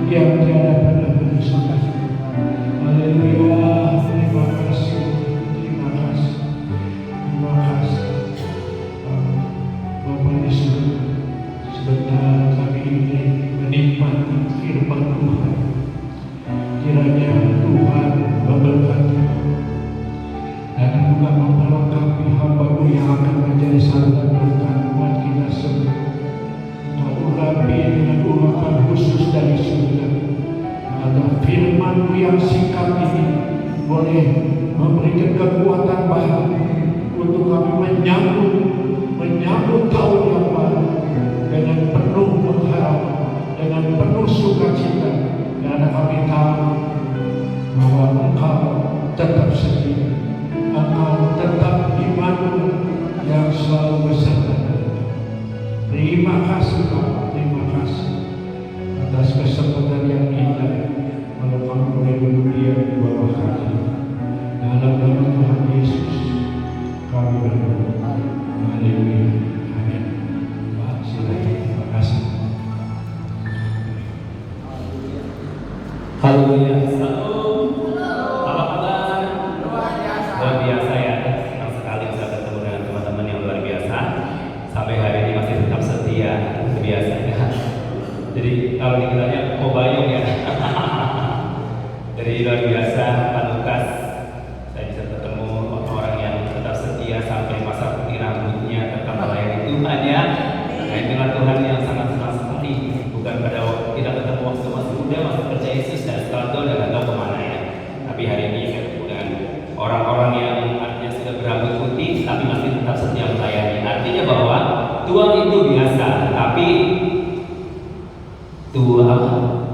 yang tiada pernah menyusahkan. Haleluya, terima kasih, terima kasih, terima kasih. Bapa di surga, sebentar kami ini menikmati firman Tuhan. Kiranya Tuhan memberkati dan juga memperlengkapi hamba-Mu yang akan menjadi saluran berkat buat kita semua. Kau urapi dengan urapan khusus dari surga agar firman-Mu yang singkat ini boleh memberikan kekuatan baru untuk kami menyambut tahun yang baru dengan penuh pengharapan, dengan penuh sukacita, karena kami tahu bahwa Engkau tetap setia, Engkau tetap Immanuel yang selalu bersama. Terima kasih Bapak, terima kasih atas kesempatan yang indah kalau kami boleh berdiam di bawah kaki. Dalam nama Tuhan Yesus kami berdoa. Haleluya. Amin. Pak, silakan. Terima kasih. Haleluya. Apa kabar? Luar biasa ya. Senang sekali bisa ketemu dengan teman-teman yang luar biasa. Sampai hari ini masih tetap setia, biasa ya. Jadi kalau dikiranya kobayong ya. Jadi luar biasa Pak Lukas. Saya bisa ketemu orang yang tetap setia sampai masa putih rambutnya tetap melayani Tuhan ya. Nah inilah Tuhan yang sangat senang sekali. Bukan pada waktu kita ketemu waktu masih muda, masih percaya Yesus dan setelah itu udah nggak tahu kemana ya. Tapi hari ini saya ketemu dengan orang-orang yang artinya sudah berambut putih tapi masih tetap setia melayani. Artinya bahwa tua itu biasa, tapi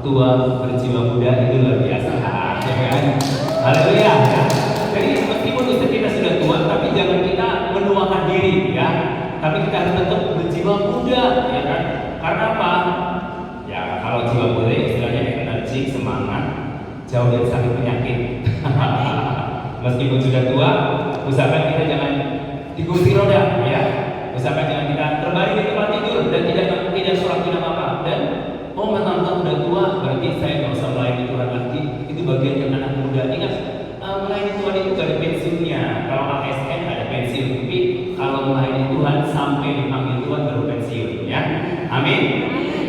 tua berjiwa muda itu luar biasa. Ya kan? Haleluya. Ya. Jadi meskipun usia kita sudah tua, tapi jangan kita menuakan diri ya. Tapi kita harus tetap berjiwa muda, ya kan? Karena apa? Ya kalau jiwa muda istilahnya energi, semangat, jauh dari sakit penyakit. Meskipun sudah tua, usahakan kita jangan dikursi roda, ya. Usahakan jangan kita terbaring di tempat tidur dan tidak sholat tidak apa-apa. Dan mentang-mentang udah tua, berarti saya nggak usah melayani Tuhan lagi. Itu bagian yang anak muda. Ingat, melayani Tuhan itu gak ada pensiunnya. Kalau ASN ada pensiun, tapi kalau melayani Tuhan sampai dipanggil Tuhan baru pensiun, ya. Amin.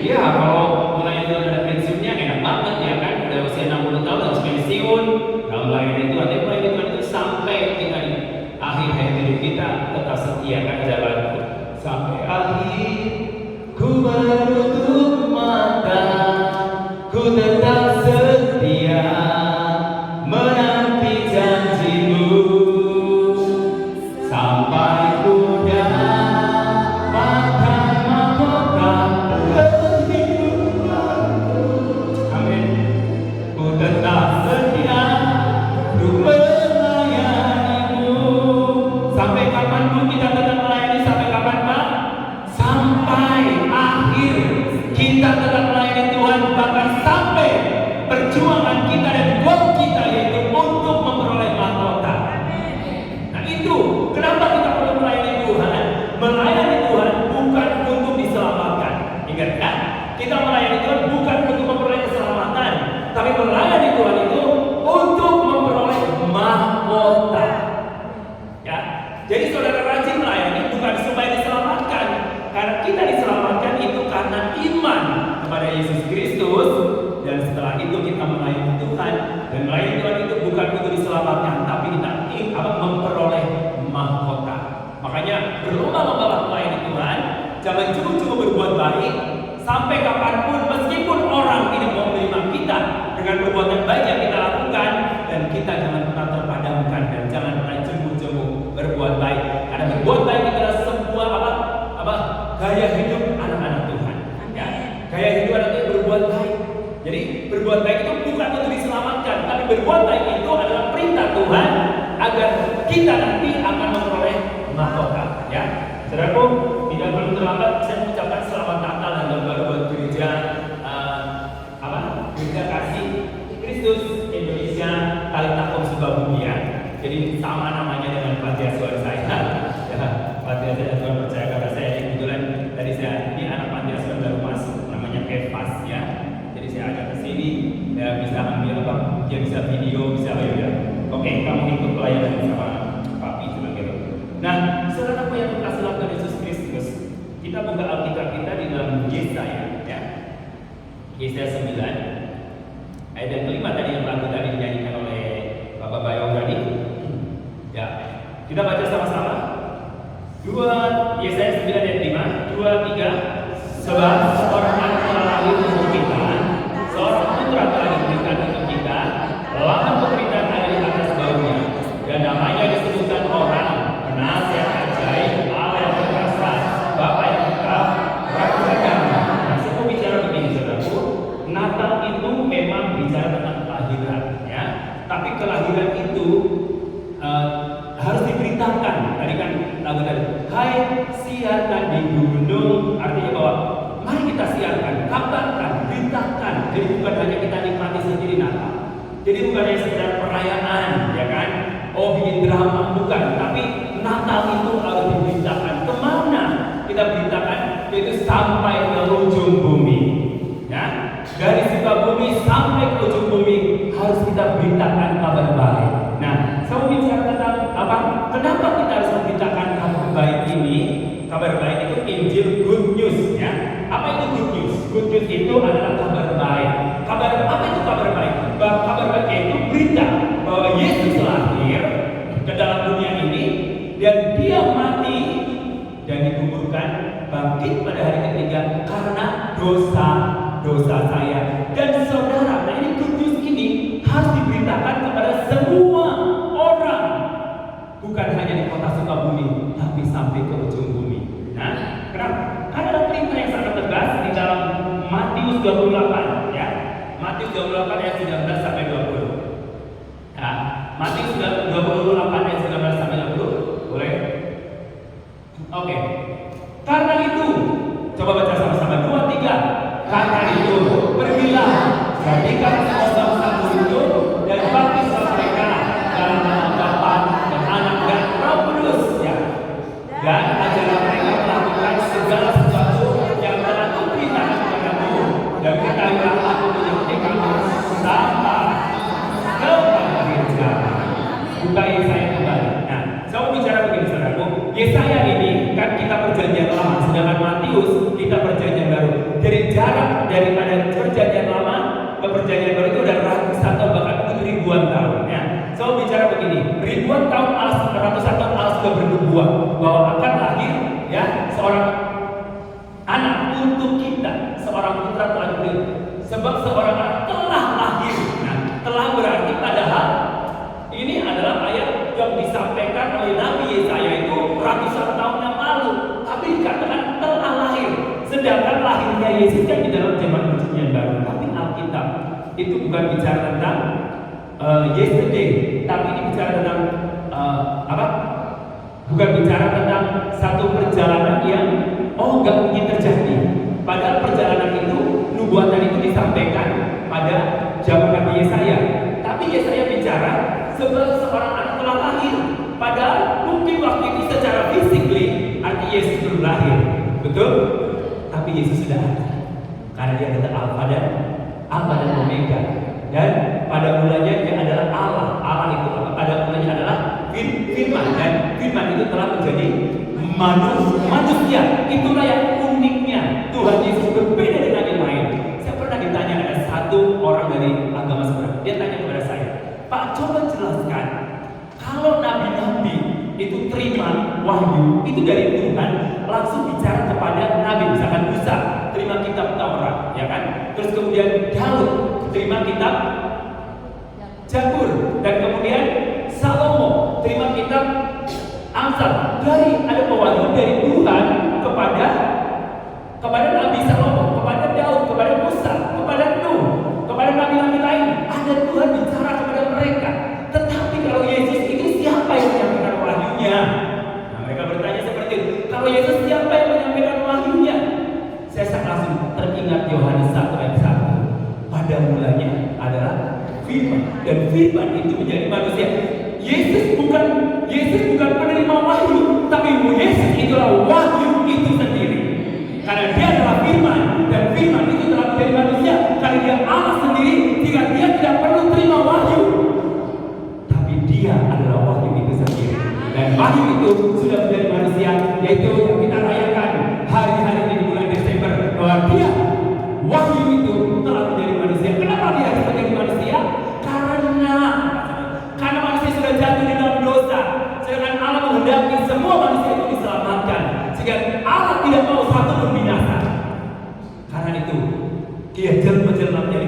Ya, kalau melayani Tuhan ada pensiunnya enak banget ya kan. Udah usia 60 tahun harus pensiun. Kalau melayani Tuhan, tapi melayani Tuhan itu sampai kita di akhir hidup kita tetap setia kan ada lagu. Sampai akhir ku menutup mata, ku tetap setia menanti janjimu sampai ku dapatkan mahkota kehidupanku. Amin. Ku tetap setia untuk melayanimu. Sampai kapan pun kita tetap melayani? Sampai kapan Pak? Sampai akhir kita tetap melayani Tuhan, bahkan sampai perjuangan kita dan goal kita yaitu untuk memperoleh mahkota. Nah itu kenapa kita perlu melayani Tuhan. Melayani Tuhan bukan untuk diselamatkan. Ingat kan? Kita melayani Tuhan bukan untuk memperoleh keselamatan, tapi melayani Tuhan itu untuk memperoleh mahkota. Ya, jadi saudara rajin melayani bukan supaya diselamatkan, karena kita diselamatkan itu karena iman kepada Yesus Kristus, dan setelah itu kita melayani Tuhan. Dan melayani Tuhan itu bukan untuk diselamatkan, tapi kita memperoleh mahkota. Makanya berlomba-lomba melayani Tuhan, jangan cuma berbuat baik sampai kapanpun, meskipun orang tidak mau menerima kita dengan perbuatan baik yang kita lakukan, dan kita jangan pernah terpadamkan dan jangan pernah jemu-jemu berbuat baik. Karena berbuat baik adalah sebuah gaya hidup anak-anak Tuhan. Ya, gaya hidup anak Tuhan berbuat baik. Jadi berbuat baik itu bukan untuk diselamatkan, tapi berbuat baik itu adalah perintah Tuhan agar kita nanti akan memperoleh mahkota. Ya, saudaraku, tidak belum terlambat saya mengucapkan selamat Natal dan tahun baru buat gereja Gereja Kasih Kristus Indonesia Talitakum Sukabumi ya. Jadi sama namanya dengan panti asuhan saya. Ya, panti asuhan Tuhan percaya kepada saya. Kebetulan dari saya ini anak panti asuhan baru masuk, namanya Kefas ya. Jadi sini ya bisa ambil apa, dia bisa video, bisa apa ya. Oke, kamu ikut pelayanan sama papi juga gitu. Nah, saudara, apa yang kita lakukan Yesus Kristus? Kita buka Alkitab kita di dalam Yesaya, ya. Yesaya 9 ayat yang kelima tadi yang lagu tadi dinyanyikan oleh Bapak Bayo tadi. Ya, kita baca sama-sama. Yesaya 9 ayat 5, 2, 3. Sebab seorang anak telah lahir untuk kita, seorang putra telah diberikan untuk kita, lahan pemerintahan ada di atas baunya, dan namanya disebutkan orang penasihat ajaib, Allah yang perkasa, Bapa yang kekal, Raja damai. Nah, saya mau bicara begini, saudaraku. Natal itu memang bicara tentang kelahiran, ya. Tapi kelahiran itu harus diberitakan. Tadi kan lagu tadi, hai siarkan di gunung, artinya bahwa mari kita siarkan, kabarkan, beritakan. Jadi bukan hanya kita nikmati sendiri Natal. Jadi bukan hanya sekedar perayaan, ya kan? Oh, bikin drama, bukan. Tapi Natal itu harus diberitakan. Kemana kita beritakan? Yaitu sampai ke ujung bumi, ya. Dari Sukabumi sampai ke ujung bumi harus kita beritakan kabar baik. Nah, saya mau bicara tentang apa? Kenapa kita harus memberitakan kabar baik ini? Kabar baik itu Injil good news, ya. Apa itu good news? Good news itu adalah kabar baik. Kabar apa itu kabar baik? Kabar baik itu berita bahwa Yesus lahir ke dalam dunia ini dan dia mati dan dikuburkan, bangkit pada hari ketiga karena dosa saya dan saudara. Nah, ini good news ini harus diberitakan kepada semua orang, bukan hanya di kota Sukabumi, tapi sampai ke ujung bumi. Nah, kenapa? Karena ada perintah yang sangat tegas di dalam Matius 28, ya. Matius 28 ayat 19 sampai 20. Nah, Matius 28 ayat 19 sampai 20. Boleh? Oke. Karena itu, coba baca sama-sama 2, 3. Karena itu, pergilah, jadikan bangsa-bangsa itu dan baptislah mereka dalam nama Bapa dan Anak dan Roh Kudus, ya. Dan ajarlah mereka melakukan segala sesuatu yang telah kuberitakan kepadamu, dan ketahuilah aku menyertai kamu sampai ke akhir zaman. Buka Yesaya kembali. Nah, saya mau bicara begini, saudaraku. Yesaya ini kan kita perjanjian lama, sedangkan Matius kita perjanjian baru. Jadi jarak daripada perjanjian lama ke perjanjian baru itu udah ratusan tahun, bahkan ribuan tahun, ya. Saya mau bicara begini, ribuan tahun ratusan tahun Allah sudah bernubuat bahwa akan lahir, ya, seorang anak untuk kita, seorang putra telah diberi. Sebab seorang anak telah lahir. Nah, telah berarti padahal ini adalah ayat yang disampaikan oleh Nabi Yesaya itu ratusan tahun yang lalu, tapi dikatakan telah lahir. Sedangkan lahirnya Yesus kan di dalam zaman perjanjian baru. Tapi Alkitab itu bukan bicara tentang yesterday, tapi ini bicara tentang apa? Bukan bicara tentang satu perjalanan yang nggak mungkin terjadi. Padahal perjalanan itu, nubuatan itu disampaikan pada zaman Nabi Yesaya. Tapi Yesaya bicara sebab seorang anak telah lahir. Padahal mungkin waktu itu secara fisikly arti Yesus belum lahir, betul? Tapi Yesus sudah ada, karena dia adalah Alfa dan Omega. Dan pada mulanya dia adalah Allah. Allah itu apa? Pada mulanya adalah Firman, dan Firman itu telah menjadi manusia. Itulah yang uniknya Tuhan Yesus berbeda dengan yang lain. Saya pernah ditanya, ada satu orang dari agama seberang, dia tanya kepada saya, Pak, coba jelaskan, kalau nabi-nabi itu terima wahyu itu dari Tuhan, langsung bicara kepada nabi, misalkan Musa terima kitab Taurat, ya kan? Terus kemudian Daud terima kitab Zabur, dan kemudian Salomo terima kitab Amsal. Dari ada pewahyuan dari Tuhan kepada Nabi Salomo, kepada Daud, kepada Musa, kepada Nuh, kepada nabi-nabi lain. Ada Tuhan bicara kepada mereka. Tetapi kalau Yesus itu siapa yang menyampaikan wahyunya? Nah, mereka bertanya seperti itu. Kalau Yesus siapa yang menyampaikan wahyunya? Saya langsung teringat Yohanes 1 ayat 1. Pada mulanya adalah Firman, dan Firman itu menjadi manusia. Yesus bukan penerima wahyu, tapi Yesus itulah wahyu itu sendiri. Karena dia adalah Firman, dan Firman itu telah menjadi manusia karena dia Allah sendiri, jika dia tidak perlu terima wahyu. Tapi dia adalah wahyu itu sendiri. Dan wahyu itu sudah menjadi manusia, yaitu yang kita rayakan hari-hari ini di bulan Desember, bahwa dia wahyu itu telah menjadi manusia. Kenapa dia harus menjadi manusia? Karena manusia sudah jatuh di dalam dosa. Sedangkan Allah menghendaki semua manusia itu diselamatkan. Sehingga Allah tidak mau satu pun binasa. Karena itu dia jelma-jelma menjadi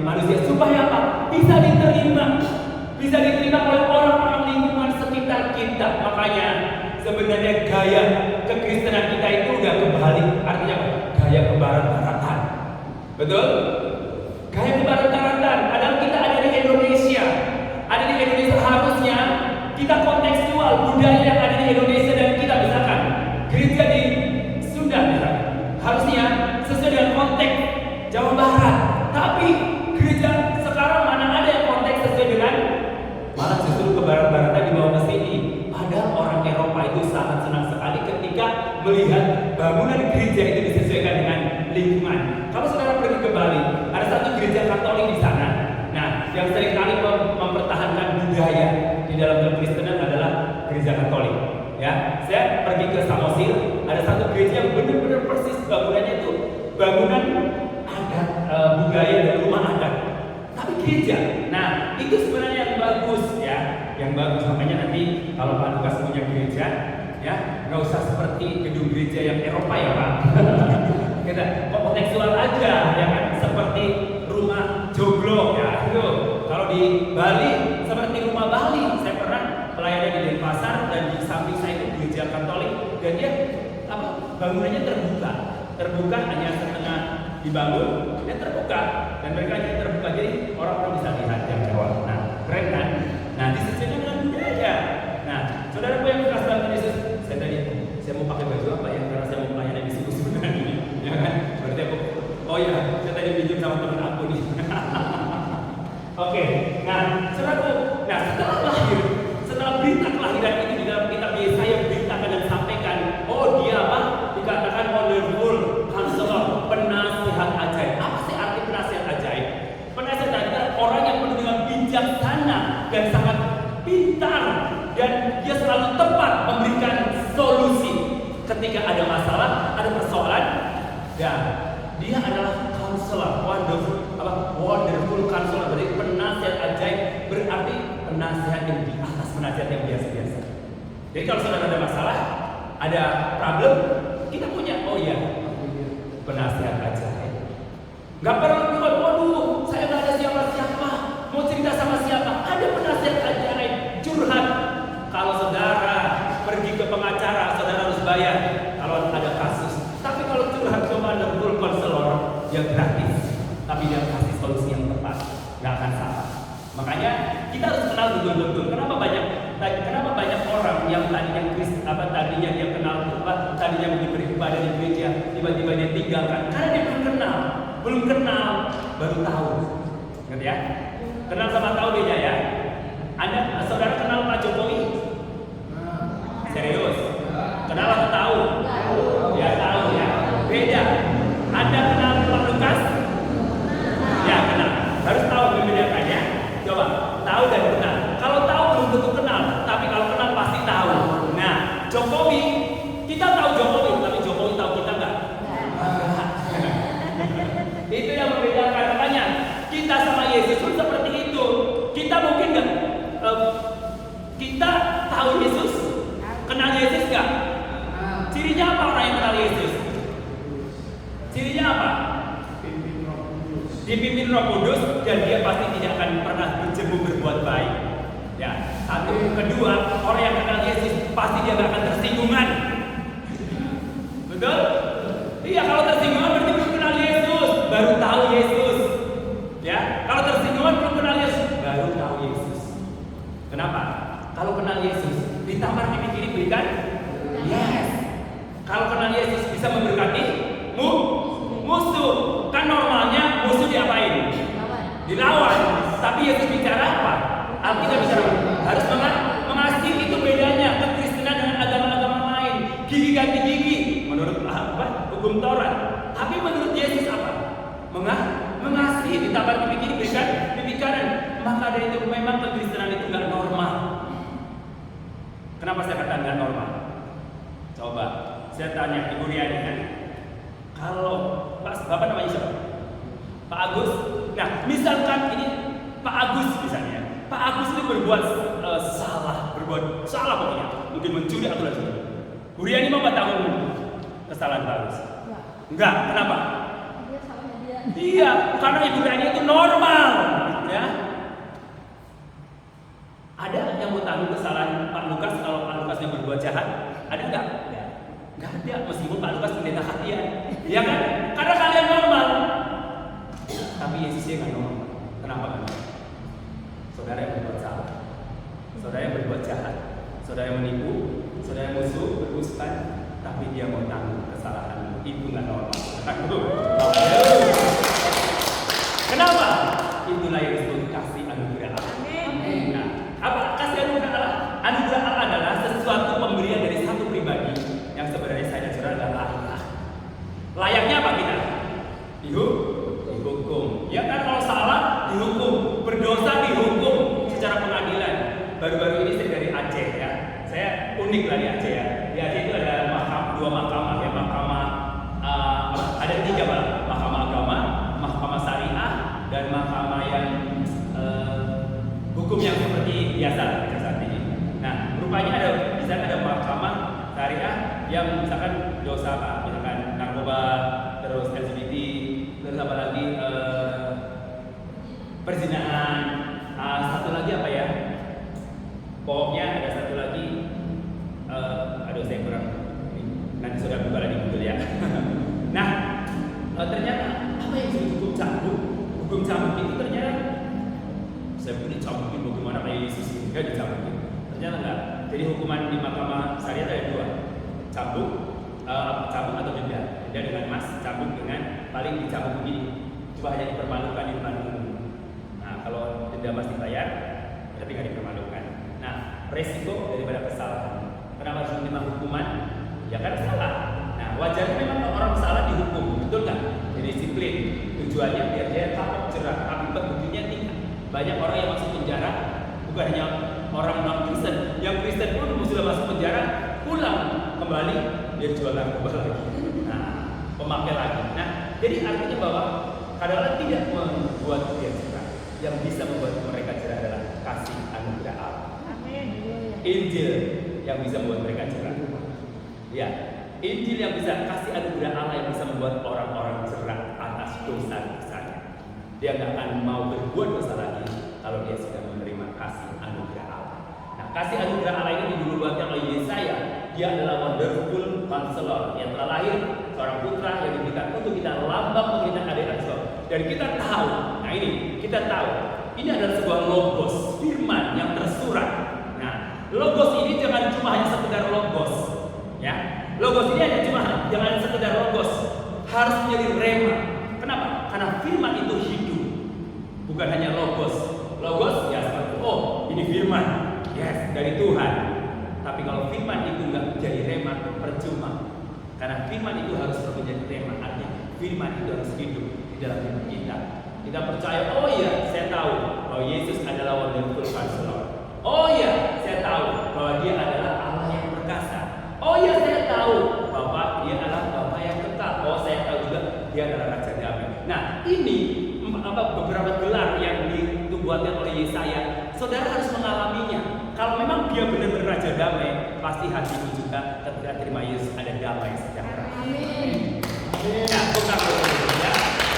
manusia supaya apa? Bisa diterima oleh orang-orang lingkungan sekitar kita. Makanya sebenarnya gaya kekristenan kita itu udah kebalik. Artinya apa? Gaya kebarat-baratan. Betul? Gaya kebarat-baratan adalah kita ada di Indonesia. Ada di Indonesia, harusnya kita kontekstual budaya yang ada di Indonesia, dan kita misalkan gereja di Sunda misalkan, harusnya sesuai dengan konteks Jawa Barat. Tapi gereja sekarang mana ada yang konteks sesuai dengan, malah justru ke barat-baratan dibawa ke sini. Padahal orang Eropa itu sangat senang sekali ketika melihat bangunan gereja itu disesuaikan dengan lingkungan. Kalau saudara pergi ke Bali, ada satu gereja Katolik di sana. Nah, yang seringkali mempertahankan budaya di dalam kekristenan adalah gereja Katolik. Ya, saya pergi ke Samosir, ada satu gereja yang benar-benar persis bangunannya itu bangunan adat, budaya dan rumah adat. Tapi gereja, nah itu sebenarnya yang bagus ya, yang bagus. Makanya nanti kalau Pak Lukas punya gereja, ya nggak usah seperti gedung gereja yang Eropa ya Pak. Kita kontekstual aja, ya kan, seperti rumah joglo ya itu. Kalau di Bali seperti rumah Bali. Saya pernah pelayanan di Denpasar, dan di samping saya itu gereja Katolik, dan dia bangunannya terbuka hanya setengah dibangun, dia terbuka, dan mereka jadi terbuka, jadi orang-orang bisa lihat yang lewat. Nah, keren kan? Nah, disesuaikan dengan budaya. Nah, saudaraku yang bekas dalam Yesus, saya mau pakai baju apa ya? Karena saya mau pelayanan di sini sebenarnya, ya kan? Berarti aku, oh ya, saya tadi pinjam sama teman aku nih. Oke, nah, saudaraku, nah setelah berita kelahiran itu di dalam kitab Yesaya beritakan dan sampaikan, oh dia apa? Dikatakan wonderful counselor, penasihat ajaib. Apa sih arti penasihat ajaib? Penasihat ajaib adalah orang yang penuh dengan bijaksana dan sangat pintar, dan dia selalu tepat memberikan solusi ketika ada masalah, ada persoalan. Dan dia adalah counselor, wonderful counselor, berarti penasihat ajaib, berarti penasihat yang di atas penasihat yang biasa-biasa. Jadi kalau sudah ada masalah, ada problem, kita punya, oh ya, penasihat ajaib. Gak perlu, waduh, saya gak ada siapa-siapa, mau cerita sama siapa, ada penasihat ajaib, curhat. Kalau saudara pergi ke pengacara, saudara harus bayar kalau ada kasus. Tapi kalau curhat cuma ada full konselor yang gratis, tapi dia kasih solusi yang tepat, nggak akan salah. Makanya kita harus kenal betul-betul. Kenapa banyak orang yang tadinya dia kenal, tadinya mungkin beribadah di gereja, tiba-tiba dia tinggalkan karena dia belum kenal, baru tahu. Ngerti ya? Kenal sama tahu beda ya. Anda, saudara kenal Pak Jokowi? Serius? Kenal atau tahu? Ya tahu ya. Beda. Anda kenal Pak Lukas? Ya kenal. Harus tahu membedakannya. Coba tahu dan kenal. Kalau tahu belum tentu kenal, tapi kalau kenal pasti tahu. Nah, Jokowi, kita tahu Jokowi, tapi Jokowi tahu kita nggak? Itu yang membedakan. Makanya kita sama Yesus pun seperti itu. Kita mungkin nggak, kita tahu Yesus, kenal Yesus nggak? Cirinya apa orang yang kenal Yesus? Cirinya apa? Dipimpin Roh Kudus, dan dia pasti tidak akan pernah berjemu berbuat baik. Ya, satu. Kedua, orang yang kenal Yesus pasti dia nggak akan tersinggungan. Betul? Iya, kalau tersinggungan berarti belum kenal Yesus, baru tahu Yesus. Ya, kalau tersinggungan belum kenal Yesus, baru tahu Yesus. Kenapa? Kalau kenal Yesus, ditampar pipi kiri berikan? Yes. Kalau kenal Yesus bisa memberkati musuh. Kan normalnya musuh diapain? Dilawan. Tapi Yesus bicara apa? Alkitab bicara apa? Harus mengasihi. Itu bedanya kekristenan dengan agama-agama lain. Gigi ganti gigi menurut hukum Taurat. Tapi menurut Yesus apa? ditabar pemikiran, maka dari itu memang kekristenan itu nggak normal. Kenapa saya katakan nggak normal? Coba saya tanya Ibu Riani kan, kalau Bapak namanya siapa? Pak Agus. Nah, misalkan ini Pak Agus misalnya, Pak Agus ini berbuat salah pokoknya, mungkin mencuri atau lain. Bu Riani mau tanggung kesalahan Pak Agus? Enggak. Kenapa? Dia salahnya dia. Iya, karena Ibu Riani itu normal, ya. Ada yang mau tanggung kesalahan Pak Lukas kalau Pak Lukas yang berbuat jahat? Ada enggak? Enggak ada, meskipun Pak Lukas pendeta hatian, ya kan? Karena kalian normal. Tapi Yesusnya nggak normal. Kenapa kan? Saudara yang berbuat salah, saudara yang berbuat jahat, saudara yang menipu, saudara yang musuh, berdusta, tapi dia mau tanggung kesalahan itu nggak normal. Kenapa? Itulah yang disebut kasih anugerah Allah. Nah, apa kasih anugerah Allah? Anugerah Allah adalah sesuatu pemberian dari satu pribadi yang sebenarnya saya dan saudara adalah layak. Layaknya apa kita? Dihukum. Ya kan, kalau salah dihukum, berdosa dihukum secara pengadilan. Baru-baru ini saya dari Aceh ya. Saya unik lah di Aceh ya. Di Aceh itu ada dua mahkamah ya, ada tiga malah, mahkamah agama, mahkamah syariah, dan mahkamah yang hukum yang seperti biasa saat ini. Nah, rupanya ada di sana ada mahkamah syariah yang misalkan dosa apa, misalkan narkoba, terus LGBT, terus apa lagi perzinahan, satu lagi apa ya? Pokoknya ada satu lagi, aduh saya kurang, nanti sudah buka lagi Google ya. Nah, ternyata apa yang disebut hukum cambuk? Hukum cambuk itu ternyata saya pun dicambukin bagaimana kayak Yesus juga dicambukin. Ternyata enggak. Jadi hukuman di mahkamah syariat ada dua, cambuk atau denda. Denda dengan emas, cambuk dengan paling dicambuk begini, cuma hanya dipermalukan di depan umum. Nah, kalau denda emas dibayar, berarti nggak dipermalukan. Nah, resiko daripada kesalahan. Kenapa harus menerima hukuman? Ya karena salah. Nah, wajarnya memang orang salah dihukum, betul nggak? Jadi disiplin. Tujuannya biar dia kapok jerah, tapi buktinya tinggal. Banyak orang yang masuk penjara, bukan hanya orang non Kristen, yang Kristen pun sudah masuk penjara, pulang kembali dia jual narkoba lagi. Nah, pemakai lagi. Nah, jadi artinya bahwa kadang-kadang tidak membuat dia cerah. Yang bisa membuat mereka cerah adalah kasih anugerah Allah. Amin. Injil yang bisa membuat mereka cerah. Ya, Injil yang bisa kasih anugerah Allah yang bisa membuat orang-orang cerah atas dosa-dosanya. Dia nggak akan mau berbuat dosa lagi kalau dia sudah menerima kasih anugerah Allah. Nah, kasih anugerah Allah ini dinubuatkan oleh Yesaya. Dia adalah wonderful counselor yang telah lahir, seorang putra yang diberikan untuk kita lambang pemerintahan adil dan sebagainya. Dan kita tahu, nah ini kita tahu, ini adalah sebuah logos, firman yang tersurat. Nah, logos ini jangan cuma hanya sekedar logos, ya. Logos ini jangan sekedar logos, harus menjadi rema. Kenapa? Karena firman itu hidup, bukan hanya logos. Logos ya seperti ini firman, yes dari Tuhan. Tapi kalau firman itu nggak menjadi rema, percuma. Karena firman itu harus menjadi rema, artinya firman itu harus hidup di dalam hidup kita. Kita percaya, oh iya, saya tahu bahwa Yesus adalah wonderful counselor. Oh iya, saya tahu bahwa Dia adalah Allah yang perkasa. Oh iya, saya tahu bahwa Dia adalah Bapa yang kekal. Oh, saya tahu juga Dia adalah Raja Damai. Nah, ini beberapa gelar yang dibuatkan oleh Yesaya. Saudara harus mengalaminya. Kalau memang Dia benar-benar Raja Damai, pasti hatimu juga ketika terima Yesus ada damai sejahtera. Amin. Nah, bukan ya.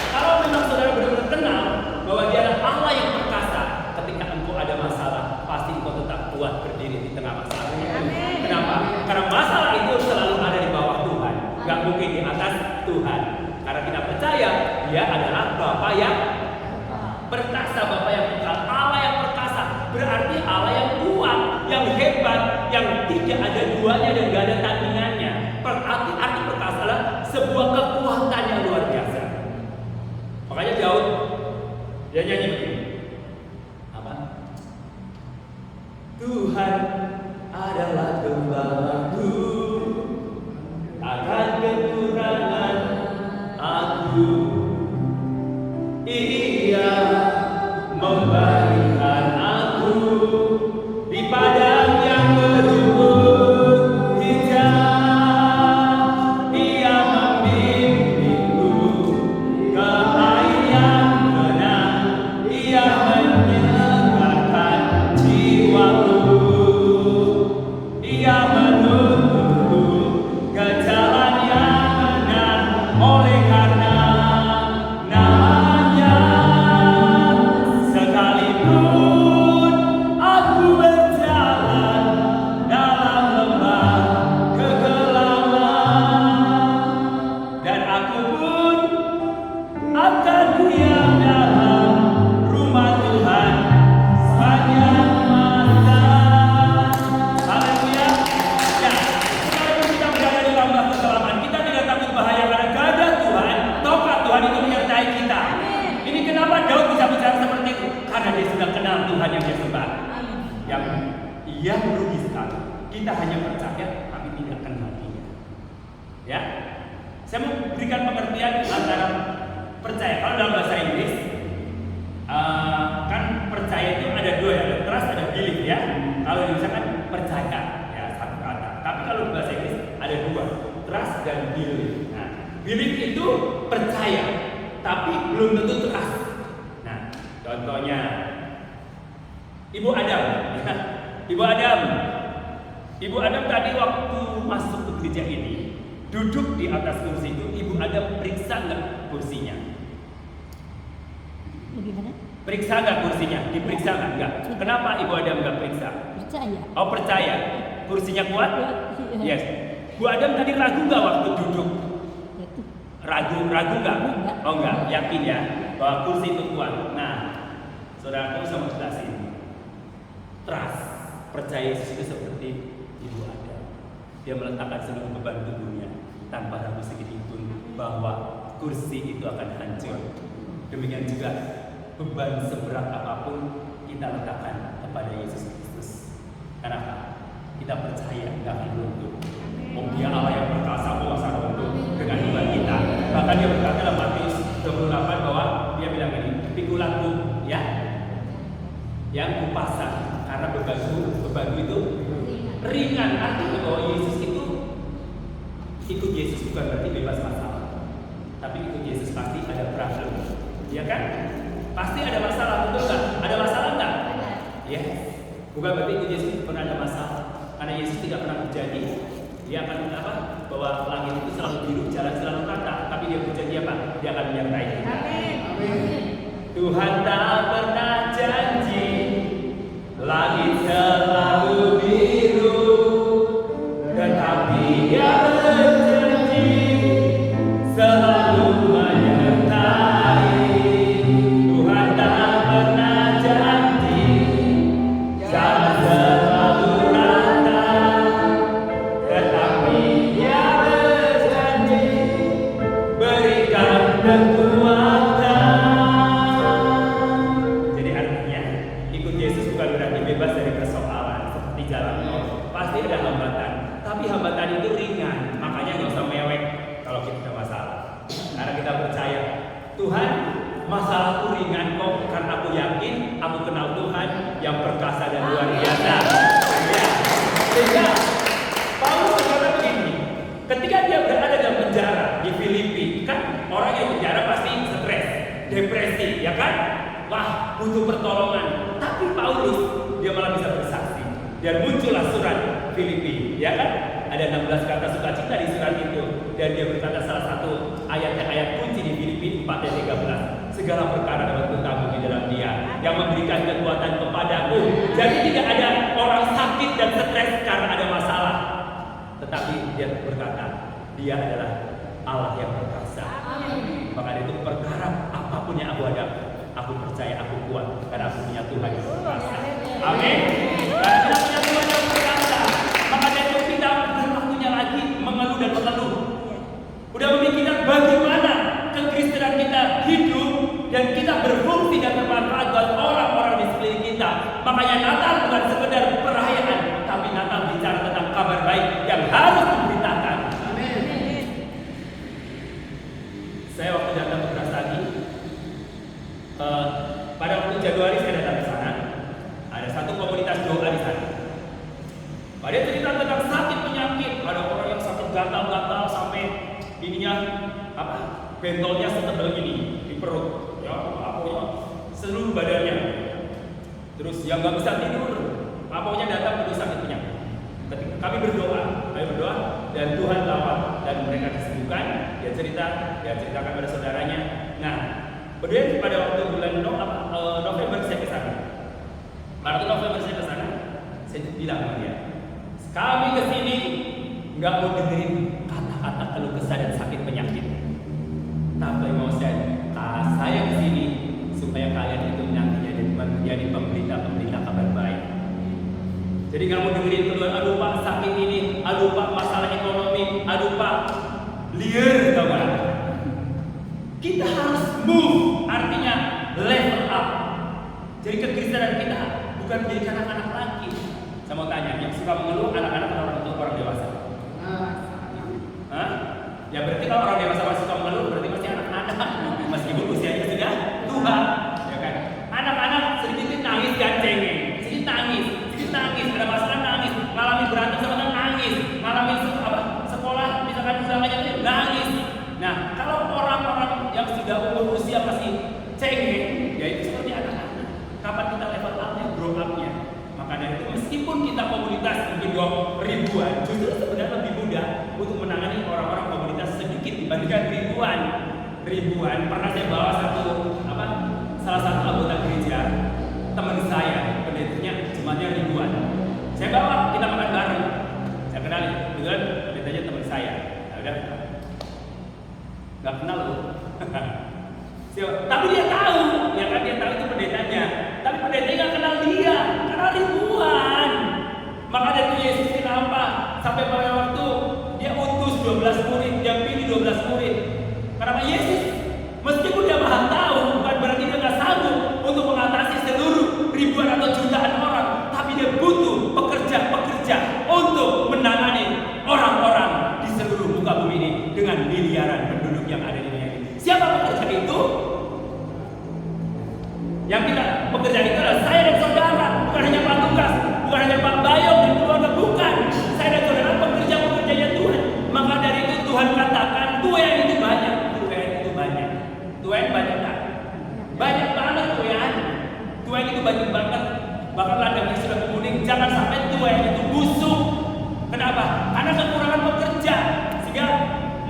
Kalau memang saudara benar-benar kenal bahwa Dia adalah Allah yang perkasa, ketika engkau ada masalah, pasti engkau tetap kuat berdiri di tengah masalah. Amin. Kenapa? Karena masalah itu selalu ada di bawah Tuhan, nggak mungkin di atas Tuhan. Karena kita percaya Dia adalah Bapa yang perkasa, Bapa yang kekal, Allah yang perkasa. Berarti Allah yang kuat, yang hebat, yang tidak ada duanya dan tidak ada tandingannya. Berarti arti perkasa adalah sebuah kekuatan yang luar biasa. Makanya Daud dia nyanyi begini. Apa? Tuhan adalah gembalaku, akan kekurangan aku. Ia memberikan aku di padang yang berumput hijau. Ia membimbingku ke air yang tenang. Ia menyegarkan jiwaku. Ia menuntunku ke jalan yang benar oleh karena namanya. Sekalipun aku berjalan dalam lembah kegelapan, dan aku pun akan diam dalam rumah Tuhan sepanjang masa. Haleluya. Ya, sekalipun kita berada di lembah kegelapan, kita tidak takut bahaya karena keadaan Tuhan, tongkat Tuhan itu menyertai kita. Ini kenapa Daud bisa bicara seperti itu? Karena dia sudah kenal Tuhan yang dia sembah. Yang ia merugi sekali. Kita hanya percaya tapi tidak kenal Dia. Ya, saya mau berikan pengertian antara percaya. Kalau dalam bahasa Inggris, kan percaya itu ada dua ya, ada trust, ada belief ya. Kalau di Indonesia kan percaya, ya satu kata. Tapi kalau di bahasa Inggris ada dua, trust dan belief. Nah, belief itu percaya, tapi belum tentu trust. Nah, contohnya Ibu Adam, ya. Ibu Adam tadi waktu masuk ke gereja ini, duduk di atas kursi itu, Ibu Adam periksa nggak kursinya? Bagaimana? Periksa nggak kursinya? Diperiksa nggak? Nggak. Kenapa Ibu Adam nggak periksa? Percaya. Oh percaya. Kursinya kuat? Kuat, Yes. Bu Adam tadi ragu nggak waktu duduk? Itu. Ragu nggak? Enggak. Oh nggak, yakin ya bahwa kursi itu kuat. Nah, saudara aku sama jelasin. Trust, percaya Yesus itu seperti Ibu Adam. Dia meletakkan seluruh beban tubuhnya tanpa ragu sedikit pun bahwa kursi itu akan hancur. Demikian juga beban seberat apapun kita letakkan kepada Yesus Kristus. Kenapa? Kita percaya nggak akan runtuh. Dia Allah yang perkasa kuasa runtuh dengan beban kita. Bahkan dia berkata dalam Matius 28 bahwa dia bilang ini, pikulanku ya, yang kupasang karena bebanku itu ringan. Artinya bahwa Yesus itu ikut Yesus bukan berarti bebas masalah, tapi ikut Yesus pasti ada problem, ya kan? Pasti ada masalah, betul nggak? Ada masalah nggak? Ya, bukan berarti ikut Yesus pernah ada masalah, karena Yesus tidak pernah terjadi. Dia akan apa? Bahwa langit itu selalu biru, jalan selalu rata, tapi dia berjanji apa? Dia akan menyertai kita. Tuhan tak pernah janji langit selalu biru, tetapi Dia berjanji selalu menyertai. Tuhan tak pernah janji jalan selalu rata, tetapi Dia berjanji berikan kekuatan. Jadi artinya ikut Yesus bukan berarti bebas dari persoalan seperti jalan tol. Pasti ada hambatan, tapi hambatan itu ringan. Makanya nggak usah mewek kalau kita ada masalah. Karena kita percaya Tuhan, masalahku ringan kok, karena aku yakin aku kenal Tuhan yang perkasa dan luar biasa. Ya. Sehingga Paulus berkata begini, ketika dia berada dalam penjara di Filipi, kan orang yang penjara pasti stres, depresi, ya kan? Wah, butuh pertolongan. Tapi Paulus dia malah bisa bersaksi. Dan muncullah surat Filipi, ya kan? Ada 16 kata sukacita di surat itu. Dan dia berkata salah satu ayat kunci di Filipi 4 ayat 13. Segala perkara dapat kutamu di dalam Dia yang memberikan kekuatan kepadaku. Jadi tidak ada orang sakit dan stres karena ada masalah. Tetapi dia berkata, Dia adalah Allah yang perkasa. Maka itu perkara apapun yang aku hadapi, aku percaya aku kuat karena aku punya Tuhan yang perkasa. Amin. Karena kita punya Tuhan yang perkasa, maka dari itu kita belum waktunya lagi mengeluh dan mengeluh. Udah memikirkan bagaimana kekristenan kita hidup dan kita berfungsi dan bermanfaat buat orang-orang di sekeliling kita. Makanya Natal bukan sekedar perayaan, tapi Natal bicara tentang kabar baik yang harus diberitakan. Amin. Saya waktu datang ke Brastagi, pada waktu Januari saya datang komunitas doa di sana. Dia cerita tentang sakit penyakit. Ada orang yang sakit gatal-gatal sampai ininya apa? Bentolnya setebal ini di perut. Ya, pokoknya seluruh badannya. Terus yang nggak bisa tidur, pokoknya datang untuk sakit penyakit. Ketika kami berdoa, dan Tuhan lawat dan mereka disembuhkan. Dia ceritakan pada saudaranya. Nah, kemudian pada waktu bulan November saya ke sana. Pada November saya ke sana, saya bilang sama dia, kami ke sini nggak mau dengerin kata-kata keluh kesah dan sakit penyakit. Tapi mau saya ke sini supaya kalian itu nanti menjadi pemberita kabar baik. Jadi nggak mau dengerin keluhan, aduh Pak sakit ini, aduh Pak masalah ekonomi, aduh Pak liar, tau gak? Kita harus move, artinya level up. Jadi kekristenan kita bukan menjadi anak-anak lagi. Saya mau tanya, yang suka mengeluh anak-anak atau orang dewasa? Hah? Ya berarti kalau orang dewasa masih suka mengeluh berarti masih anak-anak, meskipun usianya sudah tua, ya kan? Anak-anak sedikit nangis dan cengeng, sedikit nangis, ada masalah nangis, ngalami berantem sama kan nangis, ngalami sekolah misalkan ulangannya nangis. Nah kalau orang-orang yang sudah umur usia masih cengeng, ya itu seperti anak-anak. Kapan kita level up-nya, grow up-nya? Maka dari itu meskipun kita komunitas mungkin ribuan, justru sebenarnya lebih mudah untuk menangani orang-orang komunitas sedikit dibandingkan ribuan. Pernah saya bawa salah satu anggota gereja, teman saya, pendetanya jemaatnya ribuan. Saya bawa, kita makan bareng. Saya kenalin, kebetulan pendetanya teman saya. Nah, udah, nggak kenal loh. Tapi dia tahu, ya kan dia tahu itu pendetanya. Tapi pendetanya nggak kenal dia, kenal ribuan. Maka dari itu Yesus kenapa? Sampai pada waktu dia utus 12 murid, dia pilih 12 murid. Karena Yesus, meskipun dia maha tahu, bukan berarti dia nggak sanggup untuk mengatasi seluruh ribuan atau jutaan orang, tapi dia butuh pekerja untuk menangani orang-orang di seluruh muka bumi ini dengan miliaran penduduk yang ada di dunia ini. Siapa pekerja itu? Yang kita pekerjaan itu adalah saya dan saudara, bukan hanya Pak Tugas, bukan hanya Pak Bayong dan keluarga, bukan. Saya dan saudara pekerja-pekerjanya Tuhan. Maka dari itu Tuhan katakan Tuhan itu banyak. Tuhan banyak kan? Banyak banget Tuhan. Tuhan itu banyak banget. Bahkan ladangnya sudah kuning. Jangan sampai Tuhan itu busuk. Kenapa? Karena kekurangan pekerja. Sehingga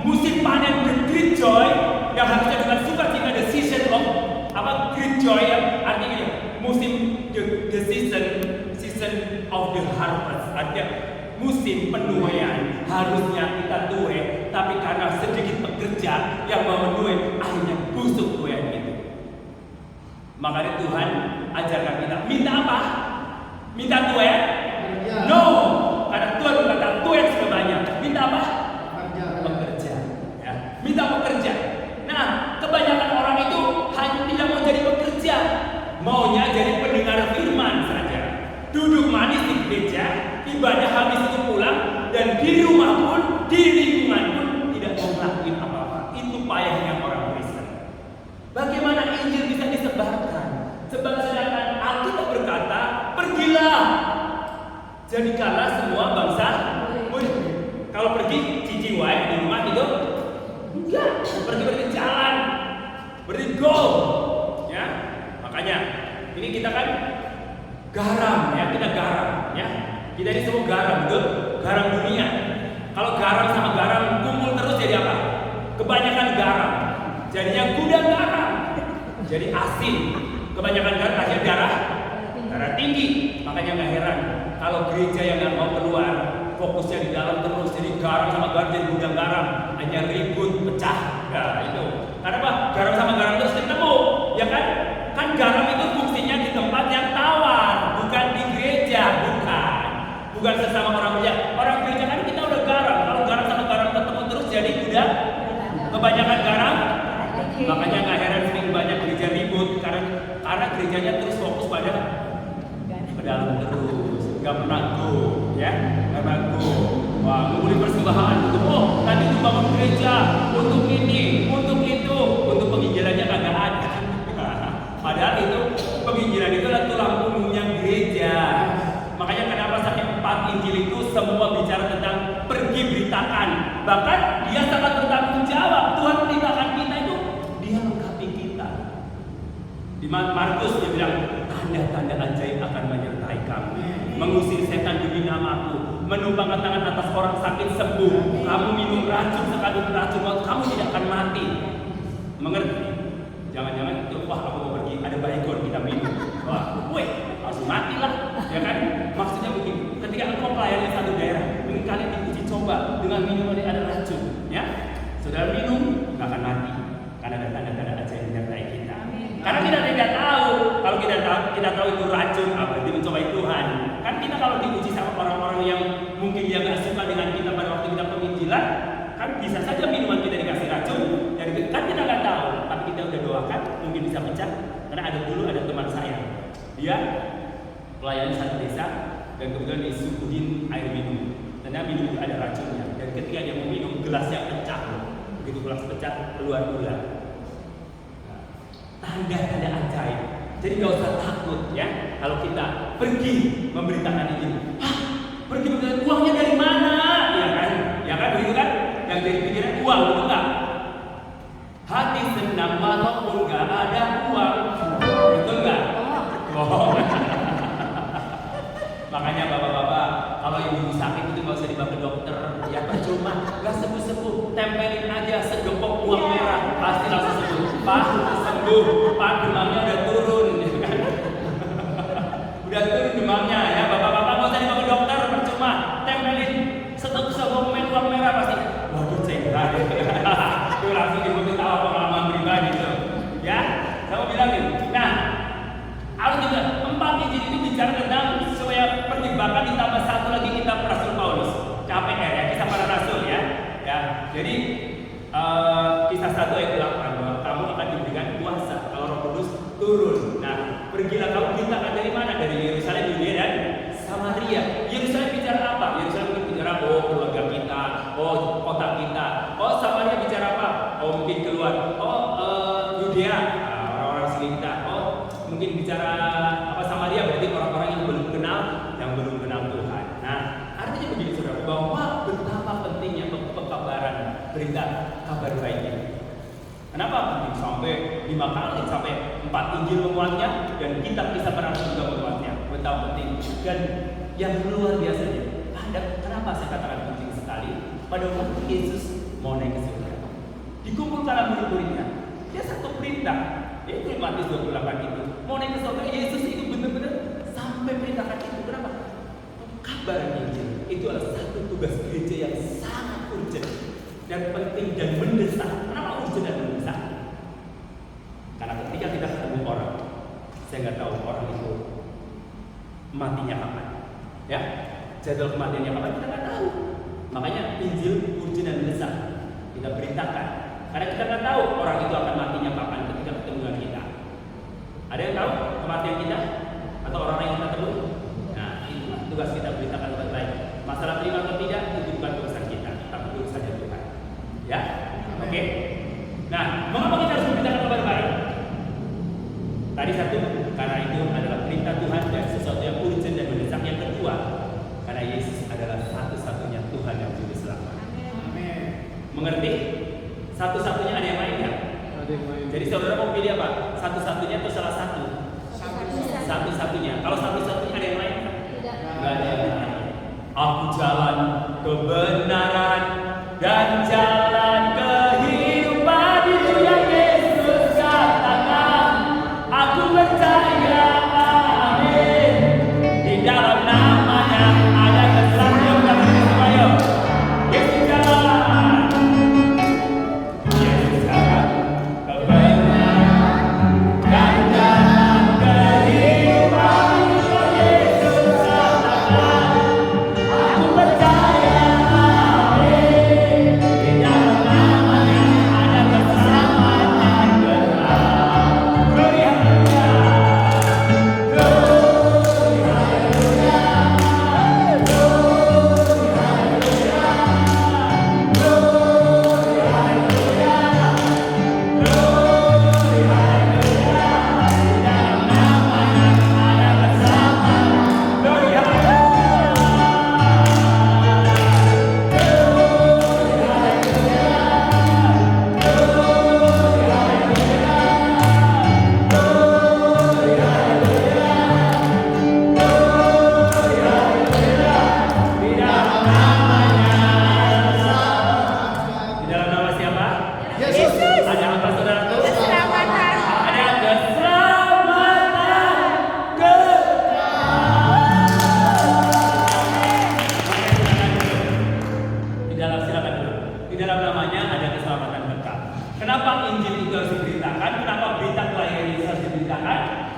musim panen great joy yang harusnya dengan sukacita, the season of great joy, artinya musim the season of the harvest, artinya musim penuaian. Harusnya kita tuai, tapi karena sedikit pekerja yang mau menuai, akhirnya busuk tuaian itu. Makanya Tuhan ajarkan kita minta apa? Minta tuaian? No, karena Tuhan berkata tuaian sudah banyak. Minta apa? Pekerja. Ya. Minta pekerja. Nah, kebanyakan orang itu hanya tidak mau jadi pekerja, maunya jadi pendengar firman saja. Duduk manis di gereja, ibadah habis itu pulang, dan di rumah pun, di lingkungan pun tidak mau ngelakuin apa-apa. Itu payahnya orang Kristen. Bagaimana Injil bisa disebarkan? Sedangkan Alkitab berkata, pergilah, jadikanlah semua bangsa murid. Kalau pergi ciciwai di rumah itu enggak, pergi jalan, go, ya. Makanya ini kita kan garam, ya, kita garam, ya. Kita ini semua garam, betul? Garam dunia. Kalau garam sama garam kumpul terus jadi apa? Kebanyakan garam, jadinya gudang garam, jadi asin. Kebanyakan garam akhirnya darah tinggi. Makanya nggak heran kalau gereja yang nggak mau keluar, fokusnya di dalam terus, jadi garam sama garam jadi gudang garam, hanya ribut, pecah. Nah itu. Karena apa? Garam sama garam terus ketemu, ya kan? Kan garam itu fungsinya di tempat yang tawar, bukan di gereja, bukan sesama orang gereja. Orang gereja kan kita udah garam. Kalau garam sama garam ketemu terus jadi udah kebanyakan garam. Makanya nggak heran sering banyak gereja ribut karena gerejanya terus fokus pada dalam terus, nggak pernah go, ya, nggak pernah go. Wah, ngumpulin persembahan untuk tadi itu bangun gereja, untuk ini, untuk itu, untuk penginjilannya kagak ada. Padahal itu penginjilan itu adalah tulang punggungnya gereja. semua bicara tentang pergi beritakan. Bahkan dia sangat bertanggung jawab. Tuhan perintahkan kita itu, dia lengkapi kita. Di Markus dia bilang, tanda-tanda ajaib akan menyertai kamu, mengusir setan demi namaku, menumpangkan tangan atas orang sakit sembuh, kamu minum racun sekadar racun, kamu tidak akan mati. Mengerti? Jangan-jangan itu, wah aku mau pergi, ada baygon kita minum, wah, langsung matilah, ya kan? Maksudnya begini, ketika engkau melayani satu daerah, mungkin kalian diuji coba dengan minuman yang ada racun, ya? Saudara minum, nggak akan mati, karena ada tanda-tanda ajaib menyertai kita. Karena kita tidak tahu, kalau kita tahu itu racun, berarti mencobai Tuhan. Kan kita kalau diuji sama orang-orang yang mungkin dia nggak suka dengan kita pada waktu kita penginjilan, kan bisa saja minuman kita dikasih racun, dan kan kita nggak tahu. Tapi kita udah doakan, mungkin bisa pecah. Karena ada teman saya, dia pelayan satu desa, dan kebetulan disuguhin air minum. Ternyata minum itu ada racunnya. Dan ketika dia mau minum, gelasnya pecah. Begitu gelas pecah, keluar gula. Tanda-tanda ajaib. Jadi gak usah takut ya kalau kita pergi memberitakan Injil. Pergi memberitakan, uangnya dari mana? Ya kan begitu kan? Yang dari pikiran uang, betul nggak? Hati senang walaupun nggak ada uang, betul nggak? Oh. Makanya bapak-bapak, kalau ibu sakit itu nggak usah dibawa ke dokter, ya percuma, nggak sembuh-sembuh, tempelin aja segepok uang merah, pasti langsung sembuh. Pak, sembuh, Pak demamnya udah turun, ya kan? Udah turun demamnya, ya bapak-bapak nggak usah dibawa ke dokter, percuma, tempelin segepok uang merah pasti. Waduh, cedera deh. Itu langsung dibutuhin tahu pengalaman pribadi tuh, ya. Saya mau bilang nih, nah. Harus juga 4 Injil itu bicara tentang supaya pertimbangan ditambah satu lagi kitab Rasul Paulus, KPR ya, kisah para rasul ya. Jadi kisah 1 ayat 8 bahwa kamu akan diberikan kuasa kalau Roh Kudus turun. Nah, pergilah kamu beritakan dari mana? Dari Yerusalem, Yudea dan Samaria. Yerusalem bicara apa? Yerusalem bicara keluarga kita, kota kita. Samaria bicara apa? Mungkin keluar. Yudea, orang-orang sini kita. Mungkin bicara Samaria berarti orang-orang yang belum kenal Tuhan. Nah, artinya begini saudara, bahwa betapa pentingnya pekabaran berita kabar baik ini. Kenapa penting? Sampai 5 kali, sampai 4 Injil memuatnya dan kitab kisah para rasul juga memuatnya. Betapa penting. Dan yang luar biasanya, kenapa saya katakan penting sekali? Pada waktu Yesus mau naik ke surga, dikumpulkan murid-muridnya, dia satu perintah. Itu Matius 28 itu. Mau naik ke surga, Yesus itu benar-benar sampai perintahkan itu. Kenapa? Kabar Injil itu adalah satu tugas gereja yang sangat urgent dan penting dan mendesak. Kenapa urgent dan mendesak? Karena ketika kita ketemu orang, saya nggak tahu orang itu matinya kapan, ya jadwal kematiannya kapan kita nggak tahu. Makanya Injil urgent dan mendesak kita beritakan. Karena kita nggak tahu orang itu akan matinya kapan ketika ketemu dengan kita. Ada yang tahu kematian kita atau orang yang kita temui? Nah, itulah tugas kita beritakan dengan baik. Masalah terima atau tidak itu bukan urusan kita, tapi urusannya Tuhan. Ya, oke. Nah, mengapa kita harus memberitakan kabar baik? Tadi satu, karena itu adalah perintah Tuhan dan sesuatu yang urgent dan mendesak. Yang kedua, karena Yesus adalah satu-satunya Tuhan yang juru selamat. Amin. Mengerti? Satu-satunya ada yang lain ya? Jadi saudara mau pilih apa? Satu-satunya atau salah satu? Satu-satunya. Kalau satu-satunya ada yang lain? Tidak. Tidak ada yang lain. Aku jalan kebenaran dan jalan kehidupan, itu yang Yesus katakan. Aku percaya, amin. Di dalam namanya ada keselamatan. Ayo, Yesus jalan. Yesus jalan kebenaran dan jalan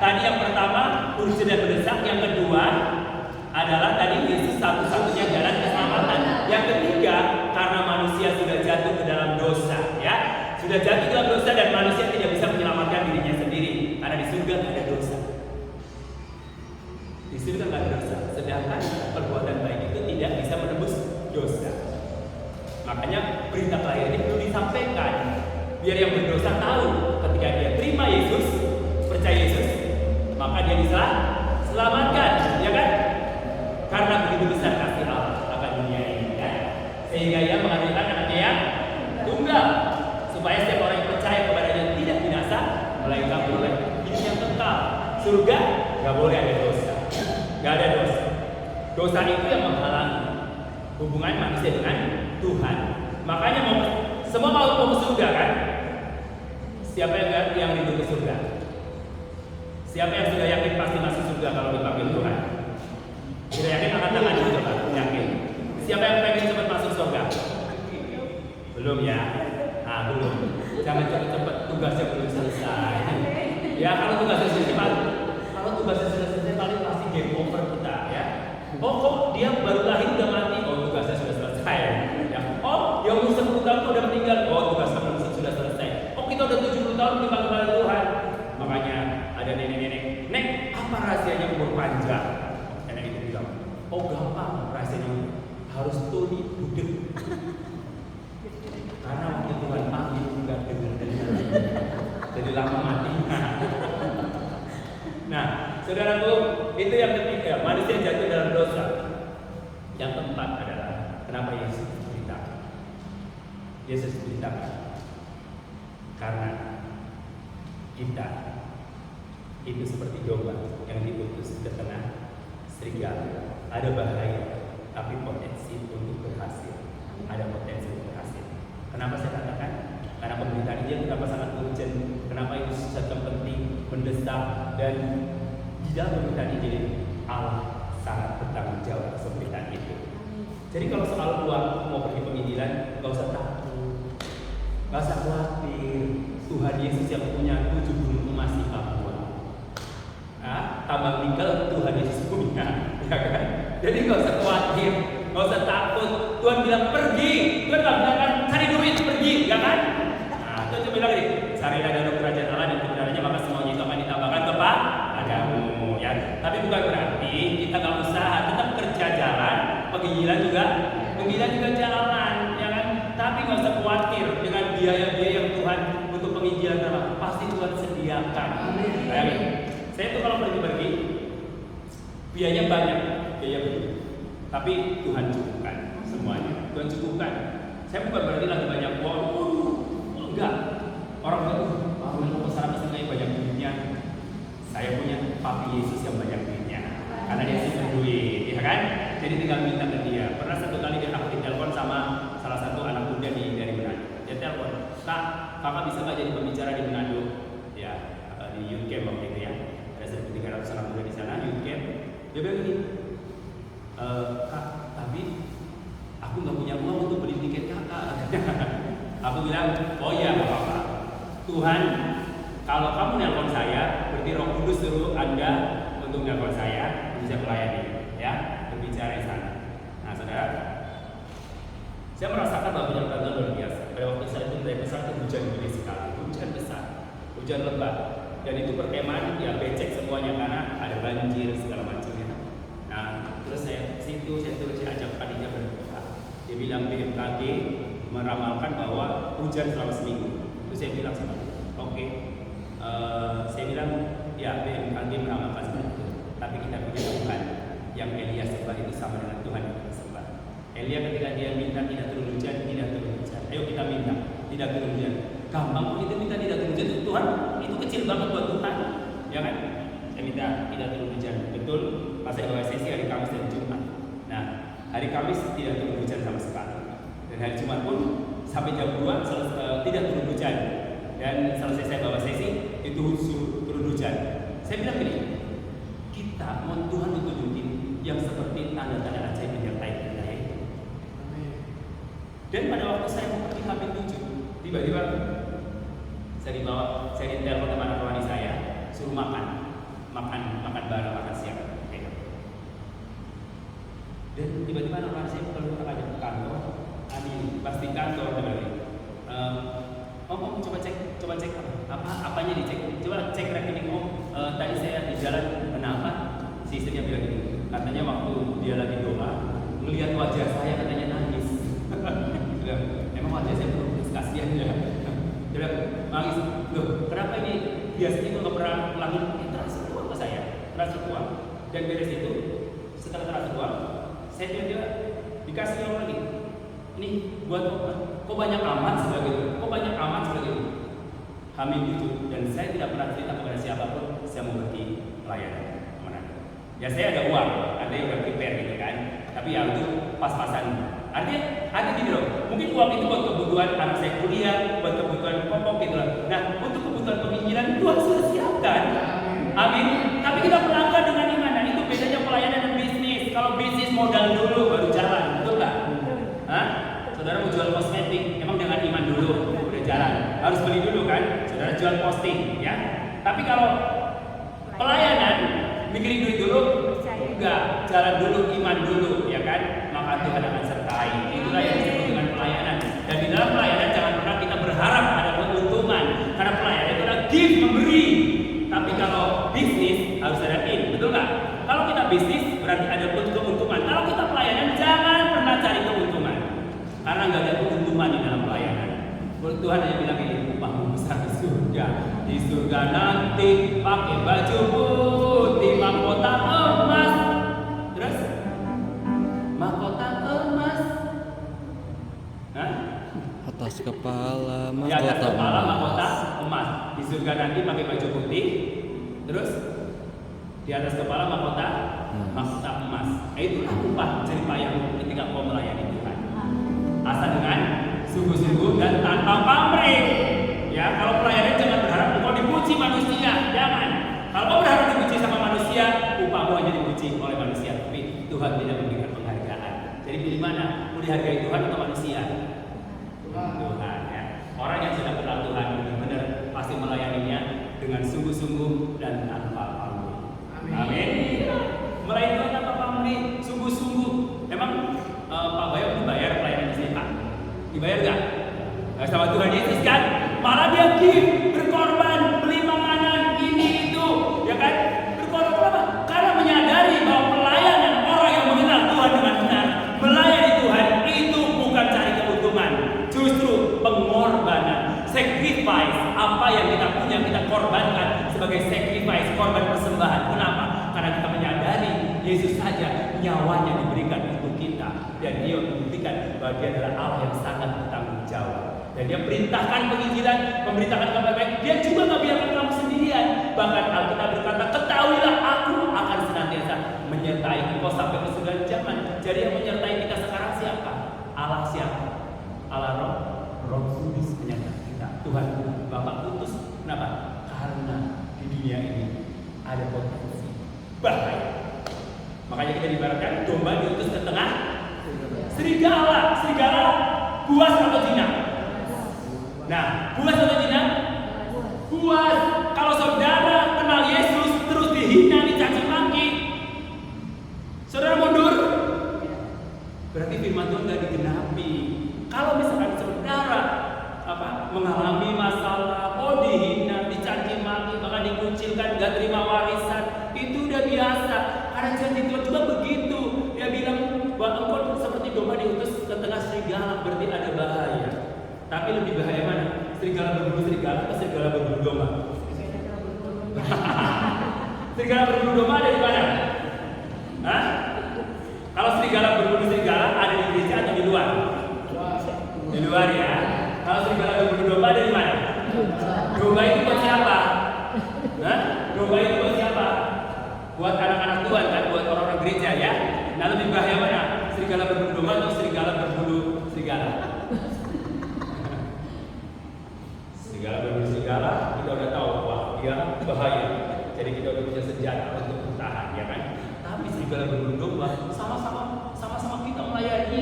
Tadi yang pertama urgent dan mendesak, yang kedua adalah tadi Yesus satu-satunya jalan keselamatan. Yang ketiga, karena manusia sudah jatuh ke dalam dosa, ya. Sudah jatuh ke dalam dosa dan manusia tidak bisa menyelamatkan dirinya sendiri karena di surga tidak ada dosa. Di surga tidak ada dosa. Sedangkan perbuatan baik itu tidak bisa menebus dosa. Makanya berita kelahiran ini perlu disampaikan biar yang berdosa tahu ketika dia terima Yesus, percaya Yesus, maka dia diselamatkan, ya kan? Karena begitu besar kasih Allah akan dunia ini, ya. Sehingga ia menghadirkan anaknya yang tunggal, supaya setiap orang yang percaya kepadanya tidak binasa, melainkan beroleh hidup yang kekal. Surga nggak boleh ada dosa, nggak ada dosa. Dosa itu yang menghalangi hubungan manusia dengan Tuhan. Makanya semua mau ke surga kan? Siapa yang rindu ke surga? Siapa yang sudah yakin pasti masuk surga kalau dipanggil Tuhan? Sudah yakin angkat tangan dulu coba, yakin. Siapa yang pengen cepat masuk surga? Belum ya? Belum. Jangan cepat-cepat, tugasnya belum selesai. Ya kalau tugasnya selesai, kalau tugasnya selesai paling pasti game over kita, ya. Oh kok dia baru lahir udah mati? Oh tugasnya sudah selesai. Ya. Oh dia umur 10 tahun udah meninggal? Oh tugasnya sudah selesai. Oh kita udah 70 tahun dipanggil oleh Tuhan. Makanya ada nenek-nenek, "Nek, apa rahasianya umur panjang?" Nenek itu bilang, "Oh gampang rahasianya, harus tuli budek." Karena waktu Tuhan panggil nggak dengar, jadi lama mati. Nah, saudaraku, itu yang ketiga, manusia jatuh dalam dosa. Yang keempat adalah kenapa Yesus diberitakan? Yesus diberitakan karena kita itu seperti domba yang diutus ke tengah serigala. Ada bahaya, tapi potensi untuk berhasil. Ada potensi untuk berhasil. Kenapa saya katakan? Karena pemberitaan Injil kenapa sangat urgent, kenapa itu sangat penting, mendesak, dan di dalam pemberitaan Injil Allah sangat bertanggung jawab atas pemberitaan itu. Jadi kalau soal uang mau pergi penginjilan, nggak usah takut, nggak usah khawatir. Tuhan Yesus yang punya 7 gunung emas di Papua, tambang nikel Tuhan Yesus punya, ya kan? Jadi nggak usah khawatir, nggak usah takut. Tuhan bilang pergi, Tuhan nggak bilang kan cari duit pergi, ya kan? Tuhan cuma bilang ini, carilah dahulu kerajaan Allah dan kebenarannya, maka semuanya itu akan ditambahkan kepadamu, ya. Tapi bukan berarti kita nggak usaha, tetap kerja jalan, penginjilan juga jalan, ya kan? Tapi nggak usah khawatir dengan biaya-biaya yang Tuhan untuk penginjilan apa, pasti Tuhan sediakan. Bayangin, saya tuh kalau pergi biayanya banyak, biaya betul. Tapi Tuhan cukupkan semuanya, Tuhan cukupkan. Saya bukan berarti lagi banyak uang, enggak. Orang itu mau ke sana kesini banyak duitnya. Saya punya Papi Yesus yang banyak duitnya, karena dia simpan duit, ya kan? Jadi tinggal minta ke dia. Pernah satu kali aku ditelepon sama salah satu anak muda dari Manado. Dia telepon, "Kak, kakak bisa nggak jadi pembicara di Manado?" Ya, di youth camp waktu itu ya. Ada 1.300 anak muda di sana youth camp. Dia bilang gini, "Kak, tapi aku nggak punya uang untuk beli tiket kakak." Aku bilang, "Oh iya, nggak apa-apa. Tuhan, kalau kamu nelpon saya, berarti Roh Kudus suruh Anda untuk nelpon saya, bisa melayani, ya, berbicara di sana." Nah, saudara, saya merasakan bahwa penyertaan luar biasa. Pada waktu saya itu naik pesawat itu hujan gede sekali, hujan besar, hujan lebat, dan itu perkemahan ya becek semuanya karena ada banjir segala macamnya. Nah, terus saya situ saya ajak panitia berdoa. Dia bilang BMKG meramalkan bahwa hujan selama seminggu. Terus saya bilang sama dia, oke. Saya bilang ya BMKG meramalkan seperti itu, tapi kita punya Tuhan yang Elia sembah itu sama dengan Tuhan yang kita sembah. Elia ketika dia minta tidak turun hujan, tidak turun hujan. Ayo kita minta tidak turun hujan. Gampang kok kita minta tidak turun hujan, Tuhan itu kecil banget buat Tuhan, ya kan? Saya minta tidak turun hujan, betul. Pas saya bawa sesi hari Kamis dan Jumat. Nah, hari Kamis tidak turun hujan sama sekali. Dan hari Jumat pun sampai jam 2 tidak turun hujan. Dan selesai saya bawa sesi itu turun hujan. Saya bilang gini, kita mau Tuhan tunjukin yang seperti tanda-tanda ajaib menyertai kita ya. Dan pada waktu saya mau pergi H-7, tiba-tiba saya ditelepon teman rohani saya, suruh makan. makan bareng, makan siang. Oke. Dan tiba-tiba anak saya keluar aja ke kantor, pas di kantor berarti. Om coba cek apanya dicek, coba cek rekening Om. Tadi saya di jalan, kenapa? Si istrinya bilang gini, katanya waktu dia lagi doa, melihat wajah saya katanya nangis. Emang wajah saya perlu kasihan ya. Dia bilang nangis, loh kenapa ini biasanya itu nggak pernah ngelakuin transfer uang ke saya, transfer uang. Dan beres itu, setelah transfer uang, saya tiba-tiba dikasih uang lagi. Ini buat kok banyak amat sebagai itu. Hamil itu, dan saya tidak pernah cerita kepada siapapun saya mau berhenti pelayanan. Ya saya ada uang, ada yang udah prepare gitu kan. Tapi ya itu pas-pasan. Artinya ada gitu loh. Mungkin uang itu buat kebutuhan anak saya kuliah, buat kebutuhan pokok gitu loh. Nah untuk kebutuhan pemikiran Tuhan sudah siapkan. Amin. Tapi kita melangkah dengan iman. Dan itu bedanya pelayanan dan bisnis. Kalau bisnis modal dulu baru jalan, betul nggak? Hah? Saudara mau jual kosmetik, emang dengan iman dulu udah jalan. Harus beli dulu kan? Saudara jual posting, ya. Tapi kalau pelayanan mikirin duit dulu, enggak, jalan dulu, iman dulu, ya kan? Maka Tuhan akan sertai. Itulah yang disebut dengan pelayanan. Dan di dalam pelayanan jangan pernah kita berharap ada keuntungan, karena pelayanan itu adalah give, memberi. Tapi kalau bisnis harus ada in, betul nggak? Kalau kita bisnis berarti ada keuntungan. Kalau kita pelayanan jangan pernah cari keuntungan, karena nggak ada keuntungan di dalam pelayanan. Tuhan hanya bilang ini, upahmu besar di surga. Di surga nanti pakai baju putih, mahkota emas. Terus mahkota emas. Hah? Atas kepala Di atas mahkota kepala emas. mahkota emas. Di surga nanti pakai baju putih. Terus di atas kepala mahkota emas. Itulah upah jerih payahmu ketika kau melayani Tuhan. Asal dengan sungguh-sungguh dan tanpa pamrih. Ya, kalau pelayanan jangan berharap kau dipuji manusia, jangan. Kalau kau berharap dipuji sama manusia, upahmu hanya dipuji oleh manusia, tapi Tuhan tidak memberikan penghargaan. Jadi pilih mana? Mau dihargai Tuhan atau manusia? Tuhan, ya. Orang yang sudah kenal Tuhan benar-benar pasti melayaninya dengan sungguh-sungguh dan tanpa pamrih. Amin. Melayani Tuhan tanpa pamrih, sungguh-sungguh. Emang Pak Bayo dibayar pelayanan di sini, Pak? Dibayar nggak? Sama Tuhan Yesus kan? Malah dia give, berkorban, beli makanan, ini itu, ya kan? Berkorban apa? Karena menyadari bahwa pelayanan orang yang mengenal Tuhan dengan benar, melayani Tuhan itu bukan cari keuntungan, justru pengorbanan, sacrifice. Apa yang kita punya kita korbankan sebagai sacrifice, korban persembahan. Kenapa? Karena kita menyadari Yesus saja nyawanya diberikan untuk kita, dan Dia membuktikan bahwa Dia adalah Allah yang sangat bertanggung jawab. Dan Dia perintahkan penginjilan, memberitakan kabar baik. Dia juga nggak biarkan kamu sendirian. Bahkan Alkitab berkata, ketahuilah aku akan senantiasa menyertai engkau sampai kesudahan zaman. Jadi yang menyertai kita sekarang siapa? Allah siapa? Allah Roh Kudus menyertai kita. Tuhan Bapa utus. Kenapa? Karena di dunia ini ada potensi bahaya. Makanya kita diibaratkan domba diutus ke tengah serigala. Serigala buas atau jinak? Nah, buas atau jinak? Buas. Kalau saudara kenal Yesus terus dihina, dicaci maki, saudara mundur, berarti firman Tuhan nggak digenapi. Kalau misalkan saudara mengalami masalah, dihina, dicaci maki, bahkan dikucilkan, nggak terima warisan, itu udah biasa. Karena janji Tuhan juga begitu. Dia bilang bahwa engkau seperti domba diutus ke tengah serigala, berarti ada bahaya. Tapi lebih bahaya mana? Serigala berbulu serigala atau serigala berbulu domba? Serigala berbulu domba ada di mana? Hah? Kalau serigala berbulu serigala ada di gereja atau di luar? Di luar ya. Kalau serigala berbulu domba ada di mana? Domba itu buat siapa? Hah? Domba itu buat siapa? Buat anak-anak Tuhan kan, buat orang-orang gereja ya. Nah lebih bahaya mana? Serigala berbulu domba atau serigala berbulu serigala? Serigala berbulu serigala kita udah tahu wah dia bahaya. Jadi kita udah punya senjata untuk bertahan, ya kan? Tapi serigala berbulu domba sama-sama kita melayani.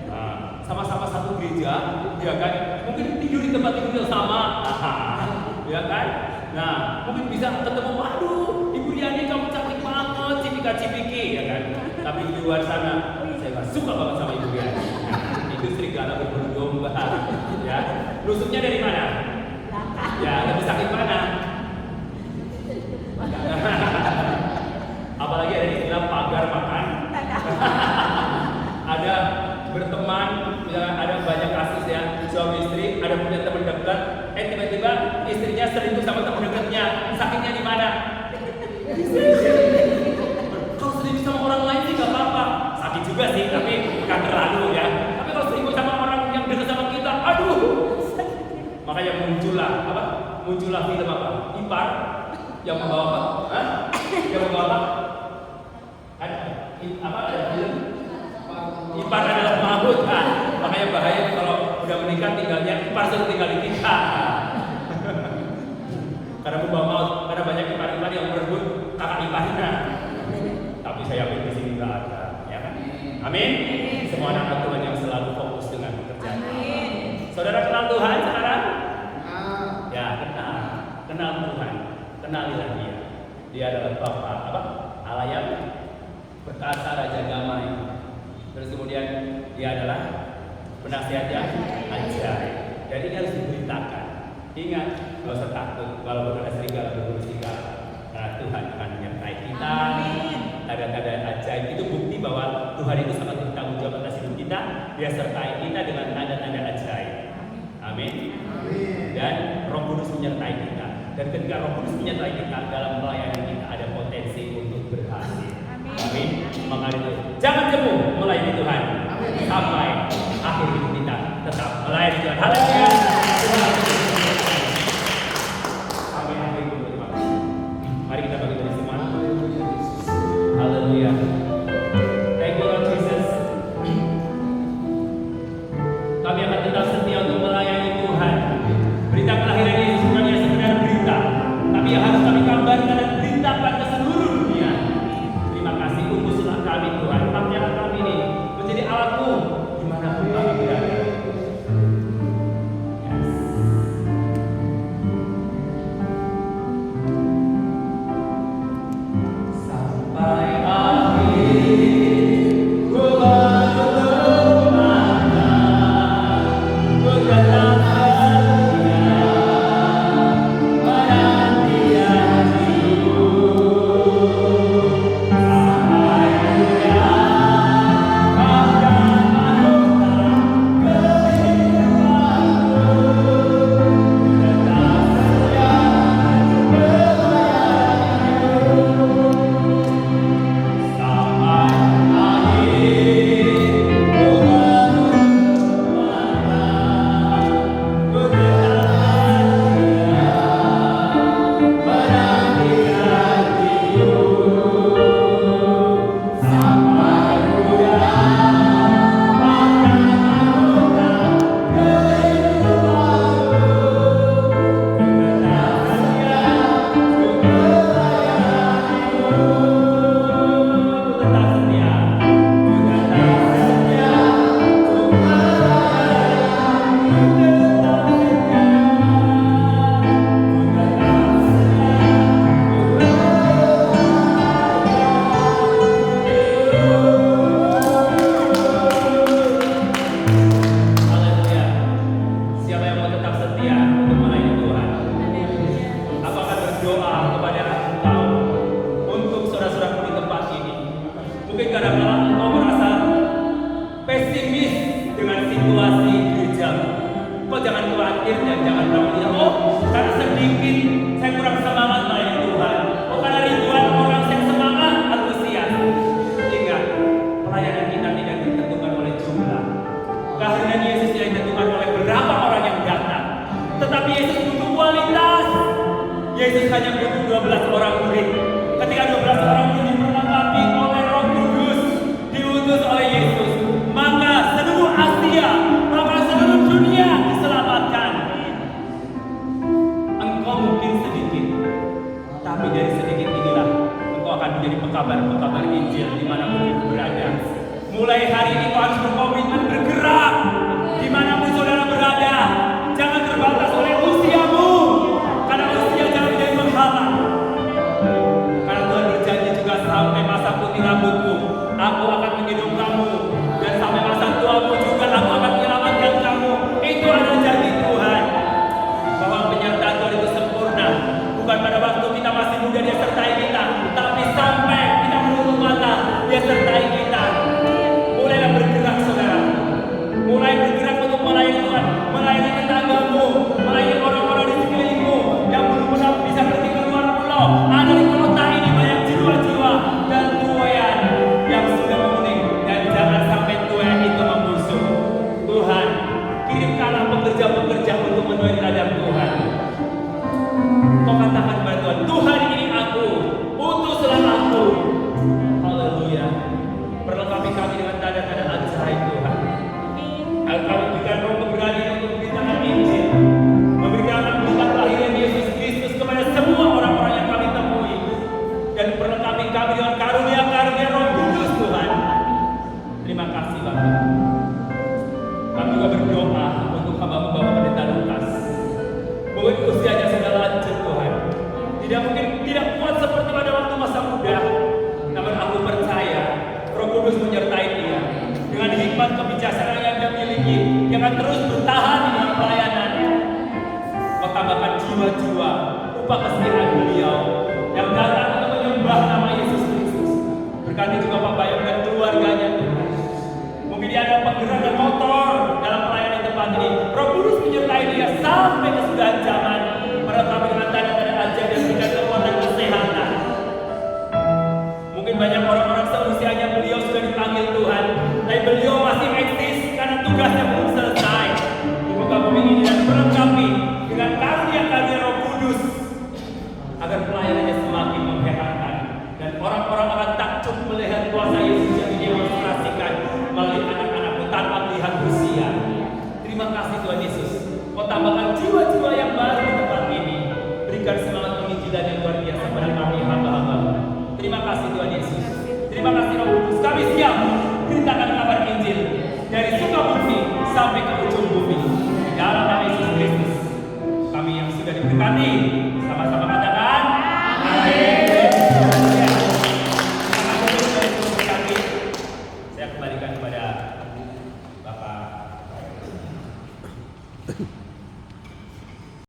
Nah, sama-sama satu gereja, ya kan? Mungkin tidur di tempat tidur yang sama, ya kan? Nah, mungkin bisa ketemu, waduh, Ibu Riani tingkat Cipiki, ya kan? Tapi di luar sana, saya nggak suka banget sama Ibu Bian. Itu serigala berbulu domba, ya. Nusuknya dari mana? Ya, lebih sakit mana? Apalagi ada istilah pagar makan. Ada berteman, ya, ada banyak kasus ya, suami istri, ada punya teman dekat, tiba-tiba istrinya selingkuh sama teman dekatnya. Sakitnya di mana? Kalau selingkuh sama orang lain sih gak apa-apa, sakit juga sih, tapi bukan terlalu ya. Tapi kalau selingkuh sama orang yang dekat sama kita, aduh. Makanya muncullah film apa? Ipar yang membawa apa? Hah? Yang membawa apa? Ada film? Ipar adalah maut. Makanya bahaya kalau udah menikah tinggalnya ipar suruh tinggalin kita. Karena membawa maut, karena banyak ipar-ipar yang berebut kakak iparnya. Tapi saya yakin di sini nggak ada, ya kan? Amin. Semua anak Tuhan yang selalu fokus dengan pekerjaan. Saudara kenal Tuhan sekarang? Ya, kenal Tuhan. Kenalilah Dia. Dia adalah Bapa Allah yang berkata Raja Damai. Terus kemudian Dia adalah penasihat yang ajaib. Jadi ini harus diberitakan. Ingat, gak usah takut kalau ada serigala berbulu serigala. Karena Tuhan akan menyertai kita. Tanda-tanda ajaib itu bukti bahwa Tuhan itu sangat bertanggung jawab atas hidup kita. Dia sertai kita dengan tanda-tanda ajaib. Amin. Dan Roh Kudus menyertai kita. Dan ketika Roh Kudus menyertai kita dalam pelayanan kita ada potensi untuk berhasil. Amin. Maka itu jangan jemu melayani Tuhan sampai akhir hidup kita tetap melayani Tuhan. Haleluya. Sampai akhir hidup kita. Mari kita bagi Tuhan semua. Haleluya. Thank you Lord Jesus. Kami akan tetap setia untuk melayani Tuhan. Berita kelahiran Yesus bukan hanya sekedar berita, tapi yang harus kami kabarkan dan beritakan ke seluruh dunia. Terima kasih utuslah kami Tuhan. Pakailah kami ini menjadi alat-Mu dimanapun kami berada. Yes. Sampai akhir ku Yesus hanya butuh 12 orang murid. Ketika 12 orang murid diperlengkapi oleh Roh Kudus, diutus oleh Yesus, maka seluruh Asia, maka seluruh dunia diselamatkan. Engkau mungkin sedikit, tapi dari sedikit inilah engkau akan menjadi pekabar-pekabar Injil dimanapun engkau berada. Mulai hari ini kau harus berkomitmen bergerak dimanapun saudara berada. Jangan terbatas oleh usiamu, karena usia jangan menjadi penghalang. Karena Tuhan berjanji juga sampai masa Aku akan menggendong kamu, dan sampai masa tuamu juga aku akan menyelamatkan kamu. Itu adalah janji Tuhan, bahwa penyertaan Tuhan itu sempurna. Bukan pada waktu kita masih muda Dia sertai kita, tapi sampai kita menutup mata Dia sertai kita. Mulailah bergerak saudara, mulai bergerak untuk melayani Tuhan, melayani tetanggamu, melayani orang-orang di sekelilingmu yang belum pernah bisa pergi ke luar pulau. Ada di kota ini banyak jiwa-jiwa dan tuayan yang sudah menguning, dan jangan sampai tuayan itu membusuk. Tuhan, kirimkanlah pekerja-pekerja untuk menuai ladang Tuhan. Kau katakan kepada Tuhan, Tuhan ini aku, utuslah aku. Haleluya. Perlengkapi kami dengan tanda-tanda ajaib Tuhan. Agar kami berikan roh keberanian untuk memberitakan Injil, memberikan berkat kelahiran Yesus Kristus kepada semua orang-orang yang kami temui, dan perlengkapi kami dengan karunia-karunia Roh Kudus Tuhan. Terima kasih Bapak. Kami juga berdoa untuk hamba-Mu Bapak Pendeta Lukas. Mungkin usianya sudah lanjut Tuhan, tidak kuat seperti pada waktu masa muda, namun aku percaya Roh Kudus menyertai dia dengan hikmat kebijaksanaan yang dia miliki. Dia akan terus bertahan di dalam pelayanan. Kau tambahkan jiwa-jiwa upah kesetiaan beliau yang datang untuk menyembah nama Yesus Kristus. Berkati juga Pak Bayam dan keluarganya Tuhan. Mungkin dia ada penggerak dan motor dalam pelayanan tempat ini. Roh Kudus menyertai dia sampai kesudahan zaman, melengkapi dengan tanda-tanda ajaib dan berikan kekuatan kesehatan. Mungkin banyak orang-orang seusianya beliau sudah dipanggil Tuhan, tapi beliau masih eksis karena tugasnya belum selesai. Di muka bumi ini, dan melengkapi dengan karunia-karunia Roh Kudus agar pelayanannya semakin mengherankan, dan orang-orang akan takjub melihat kuasa Yesus yang didemonstrasikan melalui anak-anakmu tanpa melihat usia. Terima kasih Tuhan Yesus. Kau tambahkan jiwa-jiwa yang baru di tempat ini. Berikan semangat penginjilan yang luar biasa pada kami hamba-hamba. Terima kasih Tuhan Yesus. Terima kasih Roh Kudus. Kami siap